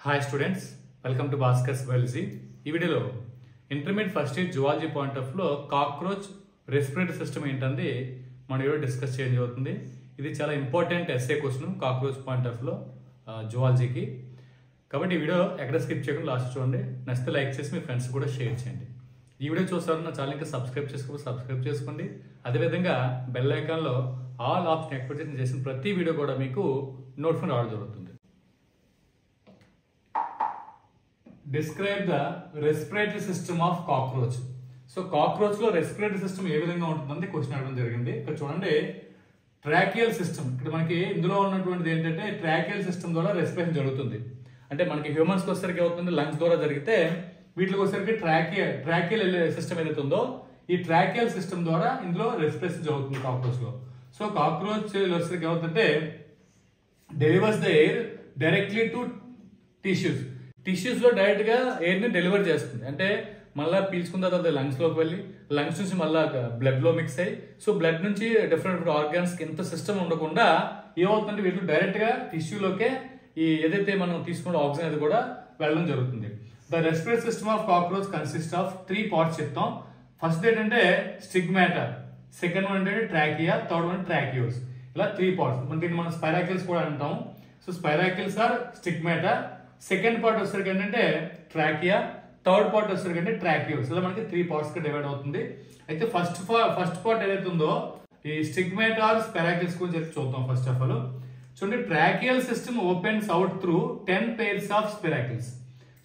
Hi students, welcome to Bhaskar's biology. ఈ వీడియోలో intermediate first year zoology point of లో cockroach respiratory system ఏంటంది మన వీడియో డిస్కస్ చేయడం జరుగుతుంది. ఇది చాలా important SA question cockroach point of లో జువాలజీకి. కాబట్టి ఈ వీడియో ఎక్కడ స్కిప్ చేయకుండా లాస్ట్ చూడండి. నచ్చితే లైక్ చేసి మీ ఫ్రెండ్స్ కూడా షేర్ చేయండి. ఈ వీడియో చూసారు నా ఛానల్ ఇంకా సబ్స్క్రైబ్ చేసుకోండి. అదేవిధంగా బెల్ ఐకాన్లో ఆల్ ఆప్షన్ యాక్టివేట్ చేసిన ప్రతి వీడియో కూడా మీకు నోటిఫికేషన్ రావడం జరుగుతుంది. Describe the respiratory system of cockroach. So cockroach లో రెస్పిరేటరీ సిస్టమ్ ఏ విధంగా ఉంటుందని క్వశ్చన్ అడగడం జరిగింది. ఇక్కడ చూడండి, ట్రాకియల్ సిస్టమ్. ఇక్కడ మనకి ఇందులో ఉన్నటువంటిది ఏంటంటే ట్రాకియల్ సిస్టమ్ ద్వారా రెస్పిరేషన్ జరుగుతుంది. అంటే మనకి హ్యూమన్స్ వచ్చేసరికి అవుతుంది లంగ్స్ ద్వారా జరిగితే, వీటికి వచ్చేసరికి ట్రాకియల్ సిస్టమ్ ఏదైతే ఉందో ఈ ట్రాకియల్ సిస్టమ్ ద్వారా ఇందులో రెస్పిరేషన్ జరుగుతుంది కాక్రోచ్ లో. సో కాక్రోచ్ వచ్చేసరికి ఏమవుతుందంటే delivers the air directly to tissues లో డైరెక్ట్ గా ఎయిర్ ని డెలివర్ చేస్తుంది. అంటే మళ్ళీ పీల్చుకున్న తర్వాత లంగ్స్ లోకి వెళ్ళి లంగ్స్ నుంచి మళ్ళీ బ్లడ్ లో మిక్స్ అయ్యి, సో బ్లడ్ నుంచి డిఫరెంట్ ఆర్గాన్స్ ఇంత సిస్టమ్ ఉండకుండా ఏమవుతుందంటే వీటిలో డైరెక్ట్ గా టిష్యూలోకే ఈ ఏదైతే మనం తీసుకున్న ఆక్సిజన్ అది కూడా వెళ్ళడం జరుగుతుంది. The respiratory system of cockroach consist of 3 parts చెప్తాం. ఫస్ట్ ఏంటంటే స్టిగ్మాటా, సెకండ్ వన్ ఏంటంటే ట్రాకియా, థర్డ్ వన్ ట్రాకియోస్. ఇలా 3 పార్ట్స్. దీన్ని మనం స్పైరాకిల్స్ కూడా అంటాం. సో స్పైరాకిల్స్ ఆర్ స్టిగ్మాటా, సెకండ్ పార్ట్ వచ్చేసరికి ఏంటంటే ట్రాకియా, థర్డ్ పార్ట్ వచ్చేసరికి అంటే ట్రాకియోస్. ఇలా మనకి 3 పార్ట్స్ గా డివైడ్ అవుతుంది. అయితే ఫస్ట్ పార్ట్ ఏదైతే ఉందో ఈ స్టిగ్మాటా ఆర్ స్పైరాకిల్స్ గురించి చూద్దాం. ఫస్ట్ ఆఫ్ ఆల్ చూడండి, tracheal system opens out through 10 pairs of spiracles.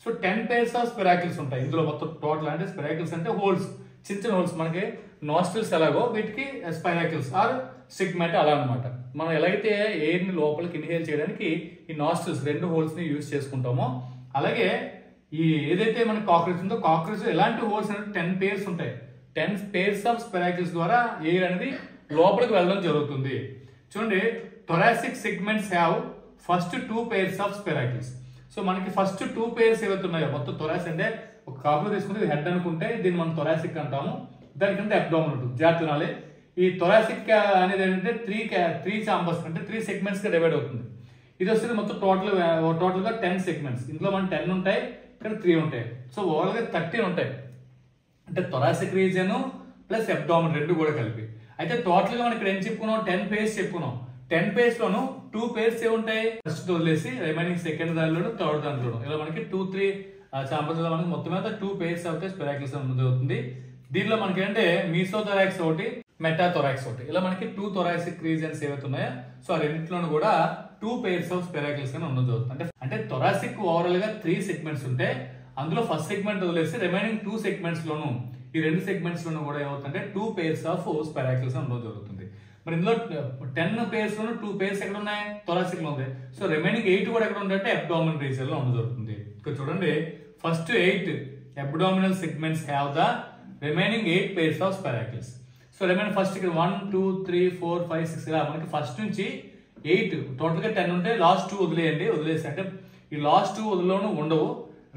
So 10 pairs of spiracles ఉంటాయి ఇందులో మొత్తం టోటల్. అంటే స్పిరాకిల్స్ అంటే హోల్స్, చిన్న హోల్స్. మనకి నాస్ట్రిల్స్ ఎలాగో వీటికి స్పైరాకిల్స్ ఆర్ స్టిగ్మాటా అలా అనమాట. మనం ఎలాగైతే ఎయిర్ ని లోపలికి ఇన్హేల్ చేయడానికి ఈ నాస్ట్రిల్స్ 2 హోల్స్ ని యూజ్ చేసుకుంటామో, అలాగే ఈ ఏదైతే మన కాక్రోచ్ ఉందో కాక్రోచ్ ఎలాంటి హోల్స్ అనేది 10 pairs ఉంటాయి. 10 pairs ఆఫ్ స్పిరాకిల్స్ ద్వారా ఎయిర్ అనేది లోపలికి వెళ్ళడం జరుగుతుంది. చూడండి, thoracic segments have first 2 pairs of spiracles. So మనకి ఫస్ట్ 2 pairs ఏవైతే ఉన్నాయో, మొత్తం థొరాస్ అంటే ఒక కాక్రోచ్ తీసుకుంటే హెడ్ అనుకుంటే దీన్ని మనం థొరాసిక్ అంటాము. దానికంటే అబ్డామిన్ ఉంటుంది, జాతునాలే. ఈ థొరాసిక్ అనేది ఏంటంటే 3 చాంబర్స్ అంటే 3 సెగ్మెంట్స్ గా డివైడ్ అవుతుంది. ఇది వస్తుంది మొత్తం టోటల్ గా 10 సెగ్మెంట్స్. ఇందులో మనం 10 ఉంటాయి, ఇక్కడ 3 ఉంటాయి. సో ఓవరాల్ గా 13 ఉంటాయి. అంటే థొరాసిక్ రీజియన్ ప్లస్ అబ్డామిన్ 2 కూడా కలిపి. అయితే టోటల్ గా మనం ఇక్కడ ఏం చెప్పుకున్నాం, 10 pairs చెప్పుకున్నాం. 10 pairs లోను 2 pairs ఏ ఉంటాయి ఫస్ట్ వదిలేసి, రిమైనింగ్ సెకండ్ దానిలోను థర్డ్ దానిలోను. ఇలా మనకి 2-3 చాంబర్స్ లో మనకి మొత్తం మీద 2 pairs అవుతాయి స్పిరాకిల్స్ జరుగుతుంది. దీనిలో మనకి ఏంటంటే మీసోథొరాక్స్ ఒకటి, మెటాథొరాక్స్ ఒకటి. ఇలా మనకి 2 థొరాసిక్ రీజియన్స్ ఏవైతే ఉన్నాయో సో ఆ రెండింటిలోనూ కూడా 2 pairs ఆఫ్ స్పిరాకిల్స్ అని ఉండడం జరుగుతుంది. అంటే థొరాసిక్ ఓవరాల్ గా 3 సెగ్మెంట్స్ ఉంటాయి. అందులో ఫస్ట్ సెగ్మెంట్ వదిలేసి రిమైనింగ్ 2 సెగ్మెంట్స్ లోను, ఈ 2 సెగ్మెంట్స్ లోను కూడా ఏమవుతుందంటే 2 pairs ఆఫ్ స్పిరాకిల్స్ అని ఉండడం జరుగుతుంది. మరి ఇందులో 10 pairs లోను 2 pairs ఎక్కడ ఉన్నాయి, థొరాసిక్ లో ఉంది. సో రిమైనింగ్ 8 కూడా ఎక్కడ ఉంటాయంటే అబ్డామిన్ రీజియన్ లో ఉండడం జరుగుతుంది. ఇక్కడ చూడండి, first 8 abdominal segments have the remaining 8 pairs of spiracles. So remaining first ఇక్కడ 1 2 3 4 5 6 ఇలా మనకి ఫస్ట్ నుంచి 8 టోటల్ గా 10 ఉంటాయి. లాస్ట్ 2 వదిలేసి అంటే ఈ లాస్ట్ 2 వదిలోనూ ఉండవు.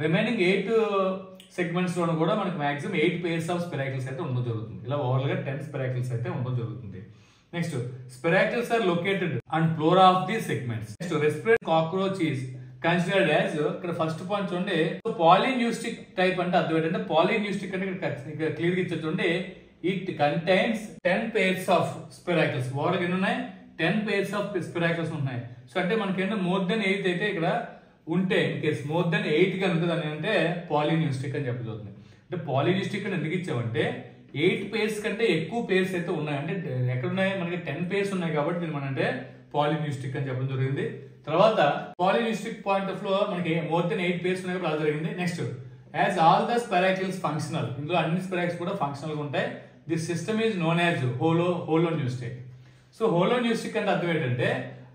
రిమైనింగ్ 8 సెగ్మెంట్స్ లోను కూడా మనకి మాక్సిమం 8 pairs ఆఫ్ స్పిరాకిల్స్ అయితే ఉండడం జరుగుతుంది. ఇలా ఓవరాల్ గా 10 స్పిరాకిల్స్ అయితే ఉండడం జరుగుతుంది. Next, spiracles are located and pleura of the segments. Next, respiratory cockroach is considered as, ఇక్కడ ఫస్ట్ పాయింట్ చూడండి, పాలిన్యూస్టిక్ టైప్ అంటే అర్థం ఏంటంటే పాలిన్యూస్టిక్ అంటే ఇక్కడ క్లియర్ గా ఇచ్చే చూడండి, it contains 10 pairs of spiracles. Overall ఎన్ని ఉన్నాయి, 10 pairs ఆఫ్ స్పిరాకిల్స్ ఉన్నాయి. సో అంటే మనకి ఏంటంటే మోర్ దెన్ 8 అయితే ఇక్కడ ఉంటే, ఇన్ కేస్ మోర్ దెన్ 8 గా ఉంటుంది అని అంటే పాలిన్యూస్టిక్ అని చెప్పబోతుంది. అంటే పాలిన్యూస్టిక్ అని ఎందుకు ఇచ్చామంటే 8 pairs కంటే ఎక్కువ pairs అయితే ఉన్నాయి. అంటే ఎక్కడ ఉన్నాయి, మనకి 10 pairs ఉన్నాయి కాబట్టి దీన్ని మనం అంటే పాలిన్యూస్టిక్ అని చెప్పడం జరిగింది. తర్వాత పాలిన్యూస్టిక్ పాయింట్ ఆఫ్ లో మనకి మోర్ దెన్ 8 pairs ఉన్నాయి కాబట్టి జరిగింది. Next, as all the spiracles functional, ఇందులో అన్ని స్పిరాకిల్స్ కూడా ఫంక్షనల్ గా ఉంటాయి. This system is known as holopneustic. So holopneustic అంటే అర్థం ఏంటంటే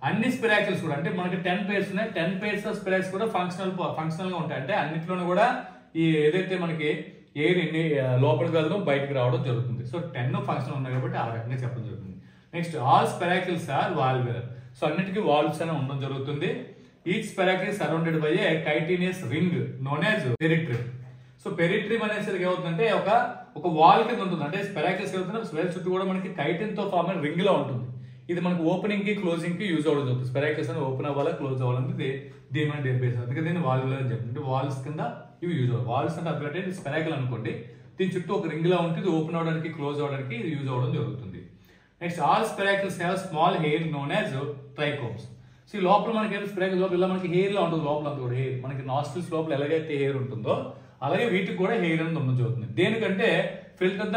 అన్ని స్పిరాకిల్స్ కూడా, అంటే మనకి 10 pairs ఉన్నాయి, 10 pairs ఆఫ్ స్పిరాకిల్స్ కూడా ఫంక్షనల్ గా ఉంటాయి. అంటే అన్నిట్లోనూ కూడా ఈ ఏదైతే మనకి ఎయిర్ లోపలికి వెళ్ళడం బయటకు రావడం జరుగుతుంది. సో 10 ఫంక్షన్ ఉన్నాయి కాబట్టి ఆ రకంగా చెప్పడం జరుగుతుంది. Next, all spiracles are valvular. So అన్నిటికీ వాల్వ్స్ అని ఉండడం జరుగుతుంది. Each spiracle surrounded by a chitinous ring known as peritreme. So peritreme అనేసరికి ఏమవుతుందంటే ఒక వాల్ కింద ఉంటుంది. అంటే స్పిరాకిల్స్ ఏమవుతుంది, స్పిరాకిల్ చుట్టూ కూడా మనకి కైటిన్ తో ఫార్మ్ అయిన రింగ్ లో ఉంటుంది. ఇది మనకు ఓపెనింగ్ కి క్లోజింగ్ కి యూజ్ అవ్వడం జరుగుతుంది. స్పెరాకిల్స్ అని ఓపెన్ అవ్వాలా క్లోజ్ అవ్వాలంటే దీని మీద డేర్బేస్, అందుకే దీన్ని వాల్వ్ అని చెప్పి వాల్స్ కింద ఇవి యూజ్ అవ్వాలి. వాల్స్ అంటే అర్థం ఇది స్పెరాకిల్ అనుకోండి, దీని చుట్టూ ఒక రింగ్ లా ఉంటుంది, ఇది ఓపెన్ అవడానికి క్లోజ్ అవడానికి ఇది యూజ్ అవ్వడం జరుగుతుంది. Next all spiracles have small hair known as trichomes. So ఈ లోపల మనకి స్పెరాకిల్ లోపల ఇలా మనకి హెయిర్ లా ఉంటుంది, లోపల అంతా కూడా హెయిర్, మనకి నాస్ట్రిల్స్ లోపల ఎలాగైతే హెయిర్ ఉంటుందో అలాగే వీటికి కూడా హెయిర్ అనేది ఉండడం జరుగుతుంది. దేనికంటే ఫిల్టర్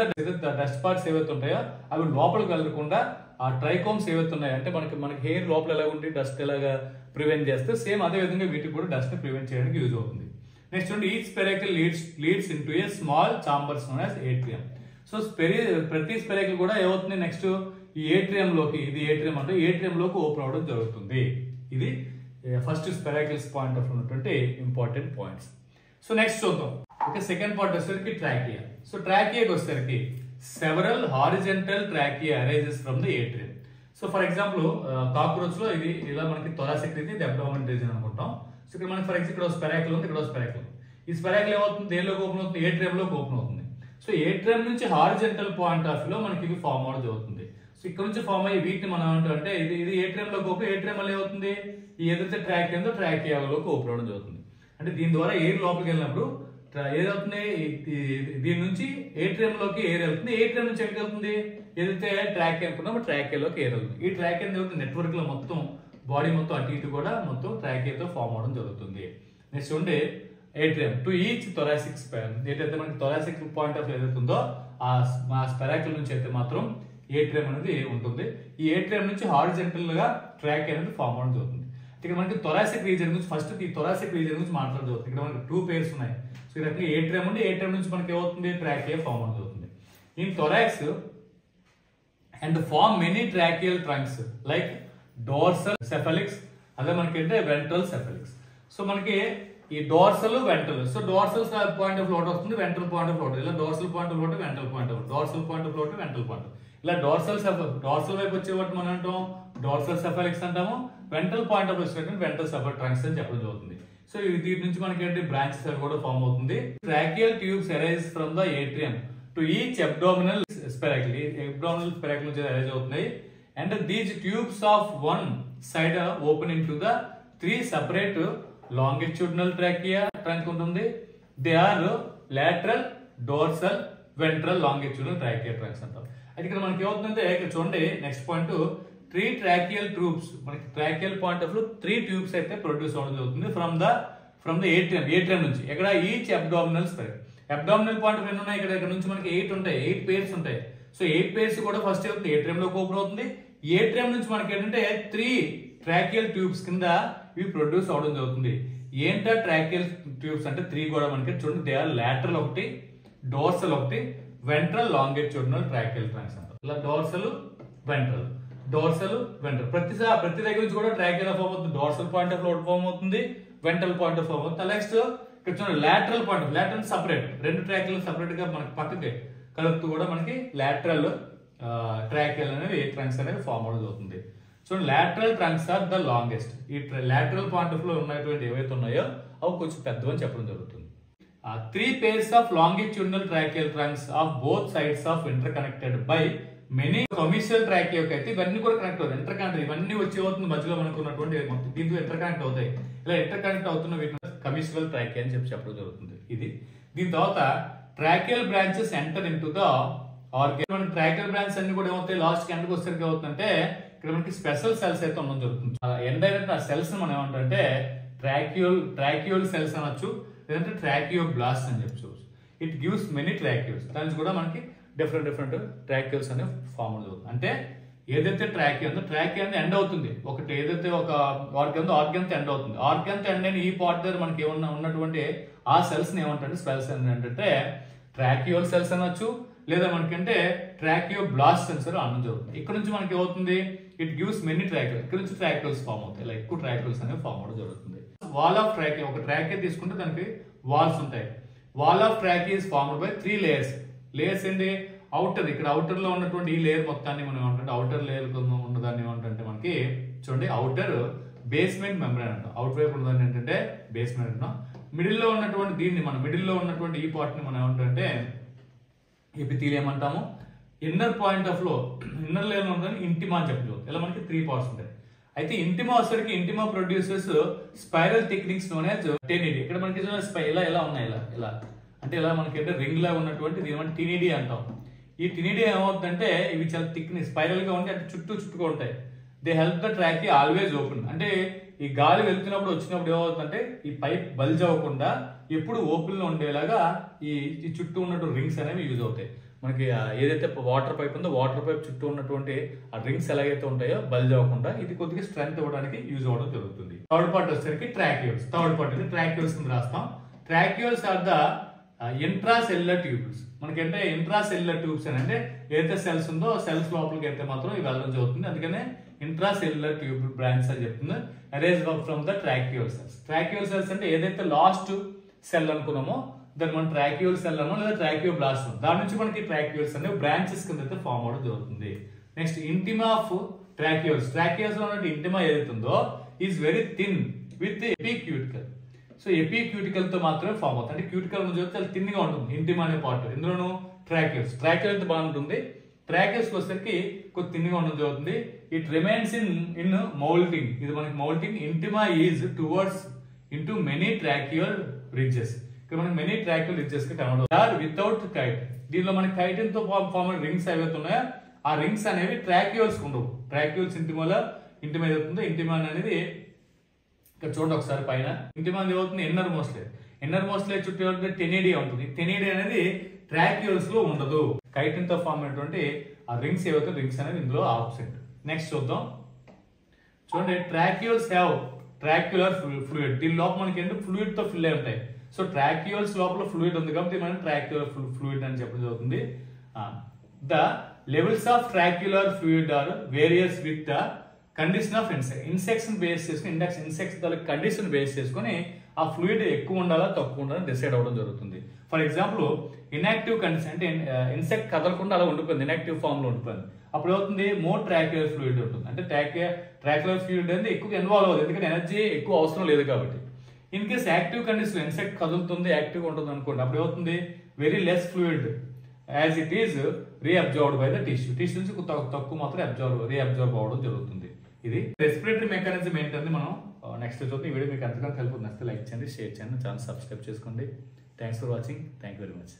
ద డస్ట్ పార్ట్స్ ఏవైతే ఉంటాయో అవి లోపలికి వెళ్ళకుండా ఆ ట్రైకోమ్స్ ఏవైతే ఉన్నాయో అంటే మనకి హెయిర్ లోపల ఎలాగ ఉంటే డస్ట్ ఎలాగా ప్రివెంట్ చేస్తే సేమ్ అదే విధంగా వీటికి కూడా డస్ట్ ని ప్రివెంట్ చేయడానికి యూజ్ అవుతుంది. నెక్స్ట్ చూడండి, each spiracle leads into a small chambers known as atrium. So ప్రతి స్పెరాకిల్ కూడా ఏమవుతుంది నెక్స్ట్ ఈ ఏట్రియం లోకి, ఇది ఏట్రియం అంటే ఏట్రియం లోకి ఓపెన్ అవడం జరుగుతుంది. ఇది ఫస్ట్ స్పెరాకిల్స్ పాయింట్ ఆఫ్ ఉన్నటువంటి ఇంపార్టెంట్ పాయింట్స్. సో నెక్స్ట్ చూద్దాం. ఓకే, సెకండ్ పార్ట్ వచ్చేసరికి ట్రాకియా. సో ట్రాకియాకి వచ్చేసరికి several horizontal trachea arises from the atrium. So for example cockroach లో ఇది ఇలా మనకి థొరాసిక్ రీజియన్, ఇది అబ్డామినల్ రీజియన్ అనుకుంటాం. సో ఇక్కడ మనకి ఫర్ ఎగ్జాంపుల్ ఇక్కడ స్పెరాకిల్ ఉంది, ఇక్కడ స్పెరాకిల్. ఈ స్పెరాకిల్ ఏమవుతుంది, దేనిలోకి ఓపెన్ అవుతుంది, ఏట్రియం లోకి ఓపెన్ అవుతుంది. సో ఏట్రియం నుంచి హారిజెంటల్ పాయింట్ ఆఫ్ లో మనకి ఇవి ఫార్మ్ అవడం జరుగుతుంది. సో ఇక్కడ నుంచి ఫార్మ్ అయ్యి వీటిని మనం అంటే ఇది ఏట్రియం లోకి ఓపెన్, ఏట్రియం వల్ల ఏమవుతుంది, ఈ ఏదైతే ట్రాకియా ఉందో ట్రాకియాలోకి ఓపెన్ అవడం జరుగుతుంది. అంటే దీని ద్వారా ఎయిర్ లోపలికి వెళ్ళినప్పుడు ఏదవుతుంది, దీని నుంచి ఏట్రియం లోకి ఎయిర్ వెళ్తుంది, ఏట్రియం నుంచి ఎక్కడికి వెళ్తుంది, ఏదైతే ట్రాకియా అనుకున్నామో ట్రాకియాలోకి ఎయిర్ వెళ్తుంది. ఈ ట్రాకియా ఏదైతే నెట్వర్క్ లో మొత్తం బాడీ మొత్తం అటు ఇటు కూడా మొత్తం ట్రాకియాతో ఫామ్ అవడం జరుగుతుంది. నెక్స్ట్ ఉండే atrium to each thoracic span, ఏదైతే మనకి థొరాసిక్ పాయింట్ ఆఫ్ ఏదైతే ఉందో ఆ స్పెరాకిల్ నుంచి అయితే మాత్రం ఏట్రియం అనేది ఉంటుంది. ఈ ఏట్రియం నుంచి హారిజెంటల్ గా ట్రాకియా అనేది ఫామ్ అవడం జరుగుతుంది. ఇక్కడ మనకి థొరాసిక్ రీజియన్ గురించి ఫస్ట్ ఈ థొరాసిక్ రీజియన్ గురించి మాట్లాడవచ్చు. ఇక్కడ మనకి 2 పేర్స్ ఉన్నాయి. సో ఇక్కడ ఏట్రియం ఉండి ఏట్రియం నుంచి మనకి ఏమవుతుంది, ట్రాకియా ఫామ్ అవుతుంది. In thorax and form many tracheal trunks like dorsal cephalics, అదే మనకి అంటే వెంట్రల్ సెఫలిక్స్. సో మనకి ఈ dorsal ventral, so dorsal point of lot వస్తుంది, వెంట్రల్ పాయింట్ ఆఫ్ లోట్, ఇలా dorsal point of lot, ventral point of, dorsal point of lot, ventral point, ఇలా dorsal వైపు వచ్చేవాటి మనం అంటాం డోర్సల్ సెఫలిక్స్ అంటాము, ventral point of view ventral cephal trunks అని చెప్పడం జరుగుతుంది. సో వీటి నుంచి మనకి ఏంటి బ్రాంచెస్ అని కూడా ఫామ్ అవుతుంది. Tracheal tubes arise from the atrium to each abdominal spiracle, abdominal spiracle నుంచి అరైజ్ అవుతున్నాయి. And these tubes of one side open in to the 3 separate longitudinal trachea trunk ఉంటుంది. They are lateral, dorsal, ventral longitudinal trachea trunks అంటారు. అయితే ఇక్కడ మనకి ఏమవుతుందంటే ఇక్కడ చూడండి నెక్స్ట్ పాయింట్ 3 ట్రాకియల్ ట్యూబ్స్, మనకి tracheal point of low 3 tubes అయితే ప్రొడ్యూస్ అవడం జరుగుతుంది ఫ్రమ్ ద ఏట్రియం నుంచి. ఇక్కడ each abdominal spiracle, abdominal point of ఎన్ని ఉన్నాయి, ఇక్కడ నుంచి మనకి 8 ఉంటాయి, 8 పేర్స్ ఉంటాయి. సో 8 పేర్స్ కూడా ఫస్ట్ అవుతుంది ఏట్రియం లోకి ఓపెన్ అవుతుంది. ఏట్రియం నుంచి మనకి ఏంటంటే 3 ట్రాకియల్ ట్యూబ్స్ కింద ఇవి ప్రొడ్యూస్ అవడం జరుగుతుంది. ఏంటా ట్రాకియల్ ట్యూబ్స్ అంటే 3 కూడా మనకి చూడండి, దే ఆర్ లాటరల్ ఒకటి, డోర్సల్ ఒకటి, వెంట్రల్ లాంగిట్యూడినల్ ట్రాకియల్ ట్రంక్స్ అంటారు. ఇలా డోర్సల్ వెంట్రల్, డోర్సల్ వెంట్రల్, ప్రతి దగ్గర నుంచి కూడా ట్రాకియా ఫామ్ అవుతుంది. డోర్సల్ పాయింట్ ఆఫ్ లోట్ ఫామ్ అవుతుంది, వెంట్రల్ పాయింట్ ఆఫ్ ఫామ్ అవుతుంది. నెక్స్ట్ ఇక్కడ చూడండి lateral point of, lateral separate, 2 tracheal separate గా మనకి పక్కకి కలుపుతూ కూడా మనకి లాటరల్ ట్రాకియల్ అనేవి ట్రంక్స్ అనేవి ఫామ్ అవడం జరుగుతుంది. చూడండి lateral trunks are the longest. ఈ లాటరల్ పాయింట్ ఆఫ్ లో ఉన్నటువంటి ఏవైతే ఉన్నాయో అవి కొంచెం పెద్దవని చెప్పడం జరుగుతుంది. 3 pairs of longitudinal tracheal trunks of both sides of interconnected by many commissural trachea అయితే ఇవన్నీ కూడా కనెక్ట్ అవుతాయి. ఇంటర్ కనెక్ట్ ఇవన్నీ వచ్చి అవుతుంది మధ్యలో మనకు ఉన్నటువంటి దీంతో ఇంటర్ కనెక్ట్ అవుతాయి. ఇలా ఇంటర్ కనెక్ట్ అవుతున్న వీటిని కమిషనల్ ట్రాకియా అని చెప్పడం జరుగుతుంది. ఇది దీని తర్వాత tracheal branches enter into the organ. మనకి ట్రాకియల్ బ్రాంచెస్ అన్ని కూడా ఏమవుతాయి, లాస్ట్ కి ఎండ్కి వచ్చేసరికి అవుతుందంటే ఇక్కడ మనకి స్పెషల్ సెల్స్ అయితే ఉండడం జరుగుతుంది. ఎండైనట్టు ఆ సెల్స్ మనం ఏమంటే ట్రాకియోల్ సెల్స్ అనొచ్చు, లేదంటే ట్రాకియోబ్లాస్ట్ అని చెప్పచ్చు. ఇట్ గివ్స్ మెనీ ట్రాకియోల్స్, దానికి కూడా మనకి డిఫరెంట్ ట్రాకియోల్స్ అనేవి ఫామ్ అవుతుంది. అంటే ఏదైతే ట్రాకియా ఉందో ట్రాకియా అనేది ఎండ్ అవుతుంది, ఒకటి ఏదైతే ఒక ఆర్గాన్ ఉందో ఆర్గాన్ తో ఎండ్ అవుతుంది. ఆర్గాన్ తో ఎండ్ అయిన ఈ పార్ట్ దగ్గర మనకి ఏమన్నా ఉన్నటువంటి ఆ సెల్స్ ని ఏమంటే సెల్స్ ఏంటంటే ట్రాకియోల్ సెల్స్ అనొచ్చు, లేదా మనకంటే ట్రాకియోబ్లాస్ట్ సెల్స్ అనడం జరుగుతుంది. ఇక్కడ నుంచి మనకి ఏమవుతుంది, ఇట్ గివ్స్ మెనీ ట్రాకియోల్, ఇక్కడ నుంచి ట్రాకియోల్స్ ఫామ్ అవుతాయి, ఇలా ఎక్కువ ట్రాకియోల్స్ అనేవి ఫామ్ అవడం జరుగుతుంది. వాల్ ఆఫ్ ట్రాకియా, ఒక ట్రాకియా తీసుకుంటే దానికి వాల్స్ ఉంటాయి. Wall of trachea is formed by 3 layers. Layers ఏంటి, అవుటర్, ఇక్కడ అవుటర్ లో ఉన్నటువంటి ఈ లేయర్ మొత్తాన్ని మనం ఏమంటే అవుటర్ లేయర్ ఉన్నదాన్ని ఏమంటే మనకి చూడండి అవుటర్ బేస్మెంట్ మెంబ్రేన్ అంటాం. అవుట్ వైపు ఉన్నదాన్ని ఏంటంటే బేస్మెంట్ అంటాం. మిడిల్ లో ఉన్నటువంటి దీన్ని మనం మిడిల్ లో ఉన్నటువంటి ఈ పార్ట్ ని మనం ఏమంటే ఎపిథీలియం అంటాము. ఇన్నర్ పాయింట్ ఆఫ్ లో ఇన్నర్ లేయర్ ఉన్నదాన్ని ఇంటిమా అని చెప్పలేదు. అవుతుంది. ఇలా మనకి 3 పార్ట్స్ ఉంటాయి. అయితే ఇంటిమా వచ్చేసరికి ఇంటిమా producers spiral techniques known as 10ED. ఇక్కడ మనకి ఇలా ఉన్నాయి, ఇలా అంటే ఇలా మనకి అంటే రింగ్ లాగా ఉన్నటువంటి దీని మనం 10ED అంటాం. ఈ 10ED ఏమవుతుందంటే ఇవి చాలా థిక్ స్పైరల్ గా ఉంటాయి, అంటే చుట్టుగా ఉంటాయి. They help the track always open. అంటే ఈ గాలి వెళ్తున్నప్పుడు వచ్చినప్పుడు ఏమవుతుందంటే ఈ పైప్ బల్జ్ అవ్వకుండా ఎప్పుడు ఓపెన్ లో ఉండేలాగా ఈ చుట్టూ ఉన్నటువంటి రింగ్స్ అనేవి యూజ్ అవుతాయి. మనకి ఏదైతే వాటర్ పైప్ ఉందో వాటర్ పైప్ చుట్టూ ఉన్నటువంటి ఆ రింగ్స్ ఎలాగైతే ఉంటాయో బల్జ్ అవ్వకుండా ఇది కొద్దిగా స్ట్రెంత్ ఇవ్వడానికి యూజ్ అవ్వడం జరుగుతుంది. థర్డ్ పార్ట్ వచ్చేసరికి ట్రాక్యూల్స్. థర్డ్ పార్ట్ అంటే ట్రాక్యూల్స్ కింద రాస్తాం. ట్రాక్యూల్స్ ఆర్ ద ఇంట్రాసెల్యులర్ ట్యూబ్స్. మనకంటే ఇంట్రాసెల్యులర్ ట్యూబ్స్ అని అంటే ఏదైతే సెల్స్ ఉందో సెల్స్ లోపలికి అయితే మాత్రం ఇవి వెళ్ళడం జరుగుతుంది. అందుకనే ఇంట్రాసెల్యులర్ ట్యూబ్ బ్రాంచ్ అని చెప్తుంది. Arrange from the tracheal cells. Tracheal cells అంటే ఏదైతే లాస్ట్ సెల్ అనుకున్నామో దాన్ని మనం ట్రాక్యూల్ సెల్ అన్నో లేదా ట్రాక్యూల్ బ్లాస్ట్, దాని నుంచి మనకి ట్రాక్యూల్స్ అనేవి బ్రాంచెస్ కింద అయితే ఫామ్ అవడం జరుగుతుంది. నెక్స్ట్ ఇంటిమా ఆఫ్ ట్రాక్యూల్స్. ట్రాక్యూల్స్ లో ఉన్న ఇంటిమా ఏదైతుందో is very thin with epicuticle. So epicuticle తో మాత్రమే ఫామ్ అవుతుంది. అంటే క్యూటికల్ నుంచి చాలా థిన్ గా ఉంటుంది ఇంటిమా అనే పార్ట్. ఇందులోను ట్రాక్యూల్స్ అయితే బాగుంటుంది. ట్రాక్యూల్స్ వచ్చేసరికి కొద్ది థిన్ గా ఉండడం జరుగుతుంది. It remains in moulting. ఇది మనకి moulting. Intima is towards into many tracheal ridges. ఇక్కడ మనకి మెనీ ట్రాక్యూల్ రిడ్జెస్ కి కనబడదు వితౌట్ కైట్. దీనిలో మనకి కైటిన్ తో ఫామ్ రింగ్స్ ఏవైతే ఉన్నాయో ఆ రింగ్స్ అనేవి ట్రాక్యూల్స్ ఉండవు. ట్రాక్యూల్స్ ఇంటిమా ఏదవుతుందో ఇంటిమా అనేది ఇక్కడ చూడండి ఒకసారి పైన ఇంటిమా ఏమవుతుంది ఇన్నర్ మోస్ట్ లేయర్ చుట్టూ 10ED ఉంటుంది. 10ED అనేది ట్రాక్యూల్స్ లో ఉండదు. కైటిన్ తో ఫామ్ అయినటువంటి ఆ రింగ్స్ ఏవైతే రింగ్స్ అనేది ఇందులో ఆబ్సెంట్. నెక్స్ట్ చూద్దాం. చూడండి ట్రాక్యూల్స్ హ్యావ్ ట్రాక్యులర్ ఫ్లూయిడ్. దీని లోపల మనకి ఏంటంటే ఫ్లూయిడ్ తో ఫిల్ అయి ఉంటాయి. సో ట్రాక్యూల్స్ లోపల ఫ్లూయిడ్ ఉంది కాబట్టి మనం ట్రాక్యులర్ ఫ్లూయిడ్ అని చెప్పడం జరుగుతుంది. The levels of tracheal fluid are various with the condition of insects base చేసుకుని ఇన్సెక్ట్స్ కండిషన్ బేస్ చేసుకుని ఆ ఫ్లూయిడ్ ఎక్కువ ఉండాలా తక్కువ ఉండాలని డిసైడ్ అవ్వడం జరుగుతుంది. ఫర్ ఎగ్జాంపుల్ ఇన్యాక్టివ్ కండిషన్ అంటే ఇన్సెక్ట్ కదలకుండా అలా ఉండిపోయింది, ఇన్యాక్టివ్ ఫామ్ లో ఉండిపోయింది. అప్పుడు ఏమవుతుంది మోర్ ట్రాక్యులర్ ఫ్లూయిడ్ ఉంటుంది. అంటే ట్రాక్యులర్ ఫ్లూయిడ్ అనేది ఎక్కువ ఇన్వాల్వ్ అవుతుంది, ఎందుకంటే ఎనర్జీ ఎక్కువ అవసరం లేదు కాబట్టి. In case active condition insect కదులుతుంది యాక్టివ్ ఉంటుంది అనుకోండి, అప్పుడు ఏమవుతుంది very less fluid as it is reabsorbed by the tissue నుంచి తక్కువ మాత్రం రీఅబ్జర్వ్ అవ్వడం జరుగుతుంది. ఇది రెస్పిరేటరీ మెకానిజం ఏంటంటే మనం నెక్స్ట్ చూద్దాం. ఈ వీడియో మీకు ఎంతగానో హెల్ప్ అవుతుంది. లైక్ చేయండి, షేర్ చేయండి, ఛానల్ సబ్స్క్రైబ్ చేసుకోండి. Thanks for watching. Thank you very much.